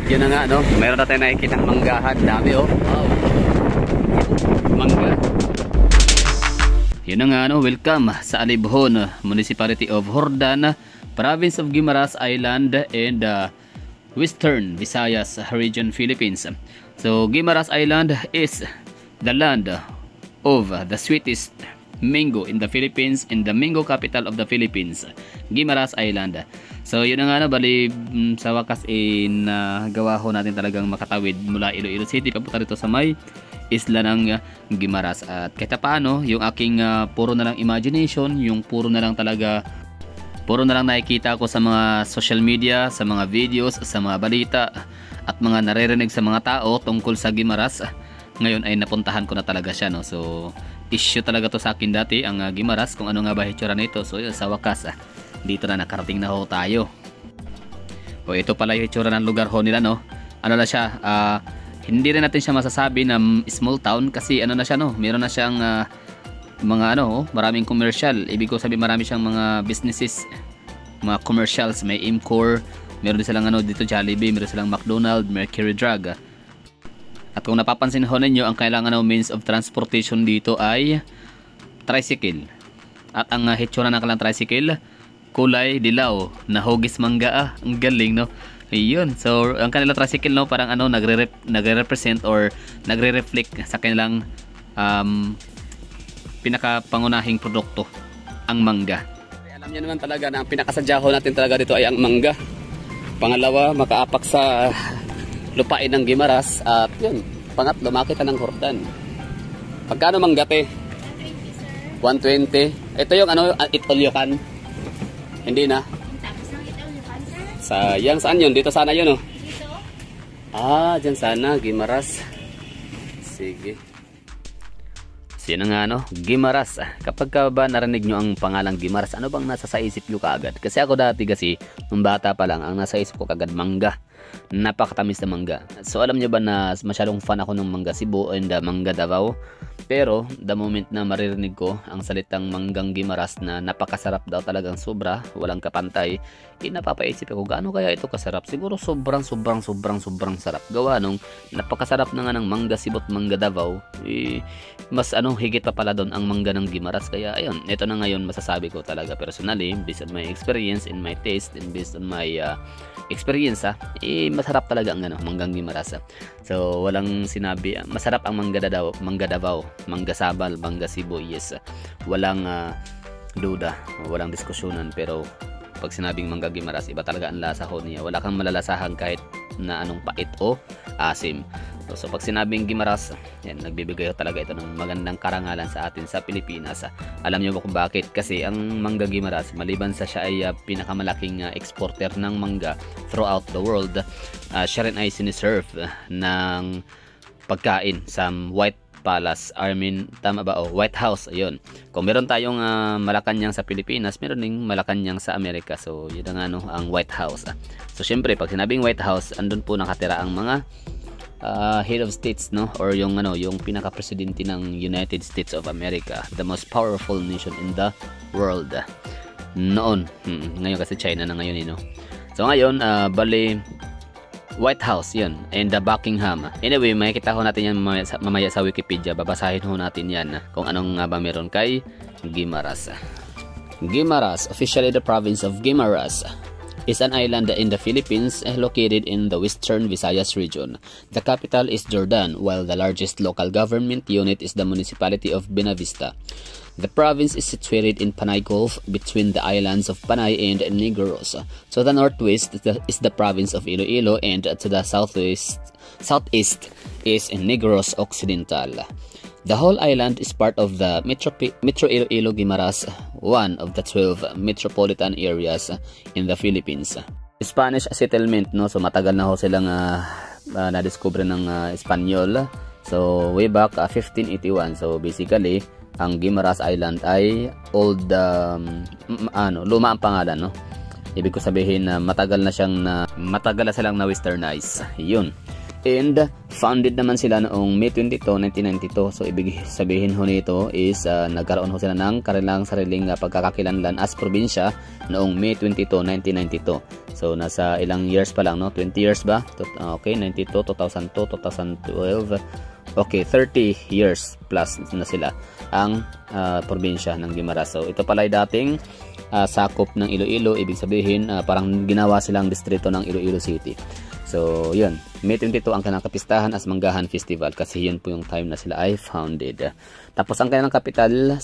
yun na nga, no? Meron na tayo nakikita manggahan. Dami, oh. Wow. Mangga. Yun na nga, no? Welcome sa Alibhon, Municipality of Hordan, Province of Guimaras Island, and Western Visayas Region, Philippines. So, Guimaras Island is the land of the sweetest mango in the Philippines and the mango capital of the Philippines, Guimaras Island. So yun na nga, bali sa wakas gawa ho natin talagang makatawid mula Iloilo City papunta dito sa may isla ng Guimaras. At kahit paano yung aking puro na lang imagination, yung puro na lang nakikita ko sa mga social media, sa mga videos, sa mga balita at mga naririnig sa mga tao tungkol sa Guimaras, ngayon ay napuntahan ko na talaga siya, no? So issue talaga to sa akin dati ang Guimaras, kung ano nga ba hitsura nito. So yun, sa wakas dito na nakarating na ho tayo. O ito pala yung hitsura ng lugar ho nila, no? Ano na siya, hindi rin natin siya masasabi na small town kasi ano na siya, no? Meron na siyang mga maraming commercial. Ibig ko sabihin marami siyang mga businesses, mga commercials. May Imcor, meron din silang dito Jollibee, meron silang McDonald's, Mercury Drug. At kung napapansin ho ninyo, ang kailangan means of transportation dito ay tricycle. At ang hitsura ng kalang tricycle, kulay dilaw na hugis mangga. Ang galing, no? Ayun. So ang kanilang tricycle, no, parang nagre-represent or nagre-reflect sa kanilang pinakapangunahing produkto, ang mangga. Alam niyo naman talaga na ang pinakasadyaho natin talaga dito ay ang mangga. Pangalawa, makaapak sa lupain ng Guimaras. At yun, pangatlo, makita ng Hordan. Pagkano manggate? 120. Ito yung itolyokan. Hindi na. Sayang, saan yun? Dito sana yun, oh. Dito. Dyan sana, Guimaras. Sige. Sino nga, Guimaras. Kapag ba narinig nyo ang pangalang Guimaras, ano bang nasa sa isip nyo kaagad? Kasi ako dati nung bata pa lang, ang nasa isip ko kaagad mangga. Napakatamis na mangga. So alam nyo ba na masyadong fan ako ng mangga Cebu and mangga Davao? Pero the moment na maririnig ko ang salitang manggang Guimaras na napakasarap daw, talagang sobra, walang kapantay, napapaisip ako, gaano kaya ito kasarap? Siguro sobrang sarap. Gawa nung napakasarap na nga ng mangga Cebu at mangga Davao, mas higit pa pala doon ang mangga ng Guimaras. Kaya ayun, ito na ngayon masasabi ko talaga personally, based on my experience and my taste and based on my experience, masarap talaga ang manggang Guimaras. So walang sinabi, masarap ang mangga Davao, mangga Sabal, mangga Cebu, yes. Walang duda, walang diskusyonan. Pero pag sinabing mangga Guimaras, iba talaga ang lasa ho niya. Wala kang malalasahan kahit na anong pait o asim. So pag sinabing Guimaras, yan, nagbibigay talaga ito ng magandang karangalan sa atin sa Pilipinas. Alam niyo ba kung bakit? Kasi ang mangga Guimaras, maliban sa siya ay pinakamalaking exporter ng mangga throughout the world, siya rin ay siniserve ng pagkain sa White Palace, tama ba? White House, ayun. Kung meron tayong Malacanang sa Pilipinas, meron ding Malacanang sa Amerika. So yun nga, ang White House. So syempre pag sinabing White House, andun po nakatira ang mga head of states, or yung pinaka-presidente ng United States of America, the most powerful nation in the world noon. Ngayon kasi China na ngayon, So ngayon, bali White House yun, and the Buckingham. Anyway, makikita ho natin yan mamaya sa Wikipedia. Babasahin ho natin yan kung anong nga ba meron kay Guimaras. Guimaras, officially the province of Guimaras, is an island in the Philippines located in the Western Visayas region. The capital is Jordan, while the largest local government unit is the municipality of Buenavista. The province is situated in Panay Gulf between the islands of Panay and Negros. To the northwest is the province of Iloilo, and to the southeast is Negros Occidental. The whole island is part of the Metro Iloilo Guimaras, one of the 12 metropolitan areas in the Philippines. Spanish settlement, so matagal na ho silang na-discover ng Espanyol. So way back 1581. So basically ang Guimaras Island ay old, luma ang pangalan, Ibig ko sabihin na matagal na silang na westernize. Yun. And founded naman sila noong May 22, 1992. So ibig sabihin ho nito is nagkaroon ho sila ng kanilang sariling pagkakakilanlan as probinsya noong May 22, 1992. So nasa ilang years pa lang, no? 20 years ba? Okay, 92, 2002, 2012. Okay, 30 years plus na sila ang probinsya ng Guimaras. So ito pala ay dating sakop ng Iloilo. Ibig sabihin parang ginawa silang distrito ng Iloilo City. So, yun. May 22 ang kanilang kapistahan as Manggahan Festival kasi yun po yung time na sila ay founded. Tapos, ang kanilang capital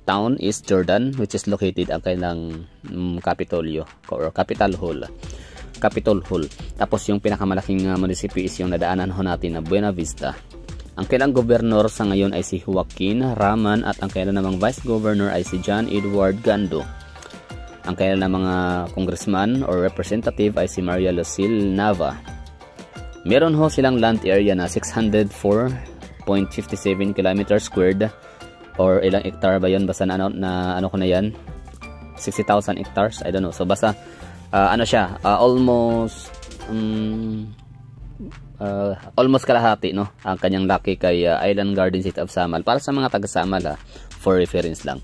town is Jordan, which is located ang kanilang Capitolio or Capital Hall. Capitol Hall. Tapos, yung pinakamalaking munisipyo is yung nadaanan ho natin na Buena Vista. Ang kailang governor sa ngayon ay si Joaquin Raman at ang kailang namang vice governor ay si John Edward Gando. Ang kailan ng mga congressman or representative ay si Maria Lucille Nava. Meron ho silang land area na 604.57 km squared or ilang hectare ba yun? Basta na ano ko na yan? 60,000 hectares? I don't know. So basta ano siya? Almost kalahati, no? Ang kanyang laki kay Island Garden City of Samal. Para sa mga taga Samal for reference lang.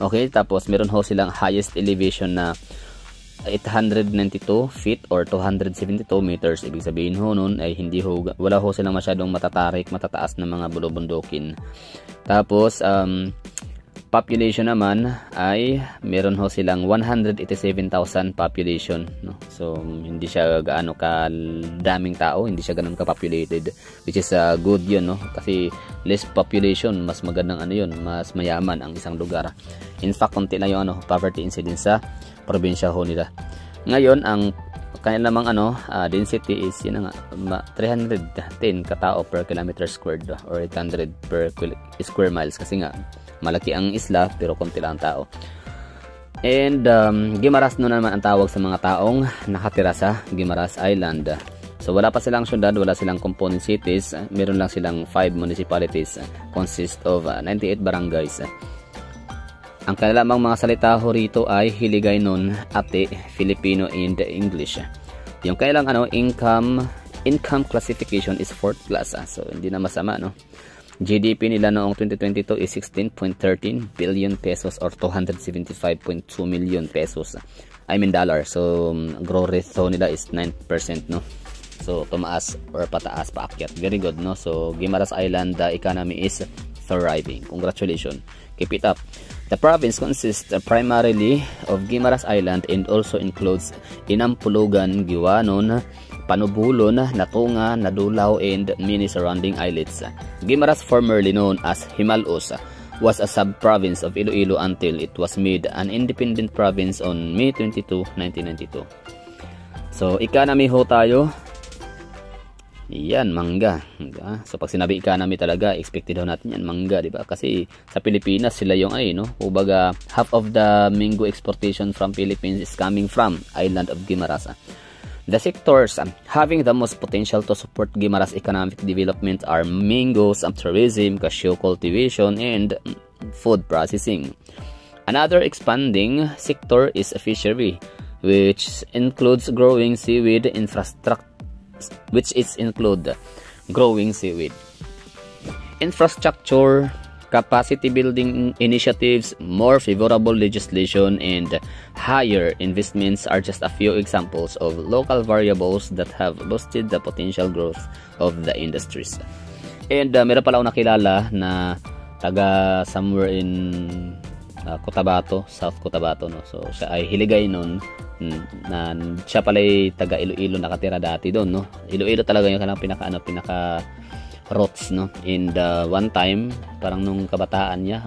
Okay, tapos meron ho silang highest elevation na 892 feet or 272 meters. Ibig sabihin ho nun ay wala ho silang masyadong matataas na mga bulubundukin. Tapos population naman ay meron ho silang 187,000 population, no? So hindi siya gaano ka daming tao, hindi siya ganoon ka-populated, which is good yun, no? Kasi less population, mas magandang yun, mas mayaman ang isang lugar. In fact, konti lang yung poverty incidence sa probinsya ho nila. Ngayon, ang kanya namang density is yun nga, 310 katao per kilometer squared or 800 per square miles kasi nga malaki ang isla pero konti lang ang tao. And Guimaras no naman ang tawag sa mga taong nakatira sa Guimaras Island. So wala pa silang syudad, wala silang component cities, meron lang silang 5 municipalities, consist of 98 barangays. Ang kanilang mga salita ho rito ay Hiligaynon, Ate, Filipino, and English. Yung kailang income classification is 4th class. So hindi na masama, no? GDP nila noong 2022 is 16.13 billion pesos or 275.2 million pesos. I mean dollar. So growth rate nila is 9%, no? So tumaas or pataas, paakyat. Very good, no? So Guimaras Island economy is thriving. Congratulations. Keep it up. The province consists primarily of Guimaras Island and also includes Inampulugan, Giwanon, Panubulon, Natunga, Nadulaw, and many surrounding islets. Guimaras, formerly known as Himalos, was a sub-province of Iloilo until it was made an independent province on May 22, 1992. So, economy ho tayo. Yan, mangga. So pag sinabi economy talaga, expected daw natin yan, mangga, di ba? Kasi sa Pilipinas sila yung kumbaga half of the mango exportation from Philippines is coming from island of Guimaras. The sectors having the most potential to support Guimaras economic development are mangoes, tourism, cashew cultivation, and food processing. Another expanding sector is fishery, which includes growing seaweed infrastructure, capacity building initiatives, more favorable legislation, and higher investments are just a few examples of local variables that have boosted the potential growth of the industries. And meron pala akong nakilala na taga somewhere in Cotabato, South Cotabato, no? So siya ay Hiligaynon, na siya pala ay taga Iloilo, nakatira dati doon, no? Iloilo talaga yung pinaka roots, no? And one time, parang nung kabataan niya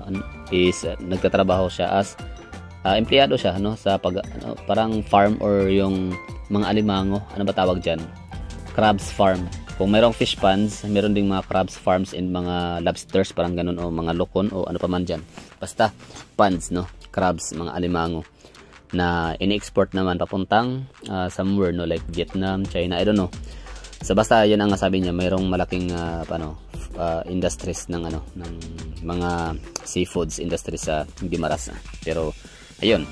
is nagtatrabaho siya as empleyado siya, no? Sa parang farm or yung mga alimango, ano ba tawag diyan? Crabs farm. Kung mayroong fish ponds, meron ding mga crabs farms and mga lobsters, parang ganun, o mga lokon o ano pa man dyan. Basta ponds, no? Crabs, mga alimango na ini-export naman papuntang somewhere, no? Like Vietnam, China, I don't know. So basta yun ang sabi niya, mayroong malaking industries ng ng mga seafoods industry sa Guimaras. Pero ayun,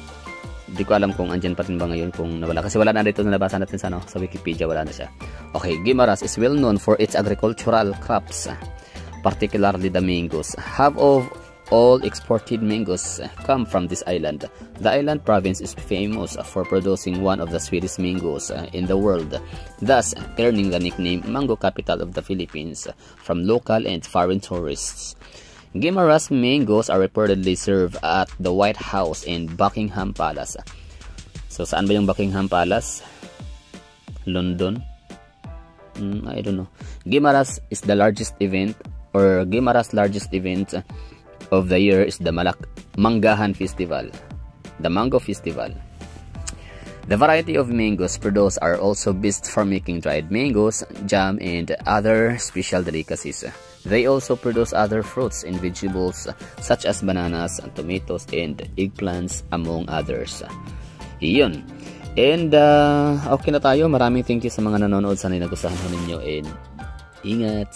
hindi ko alam kung andyan pa rin ba ngayon, kung nawala, kasi wala na dito, nalabasan natin sa sa Wikipedia, wala na siya. Okay, Guimaras is well known for its agricultural crops, particularly the mangoes. Half of all exported mangoes come from this island. The island province is famous for producing one of the sweetest mangoes in the world, thus earning the nickname Mango Capital of the Philippines from local and foreign tourists. Guimaras mangoes are reportedly served at the White House and Buckingham Palace. So, saan ba yung Buckingham Palace? London? I don't know. Guimaras is the largest event, or Guimaras' largest event of the year is the Manggahan Festival, the Mango Festival. The variety of mangoes produced are also best for making dried mangoes, jam, and other special delicacies. They also produce other fruits and vegetables such as bananas, tomatoes, and eggplants, among others. Iyon. And okay na tayo. Maraming thank you sa mga nanonood. Sana'y nagustuhan ho ninyo, and ingat.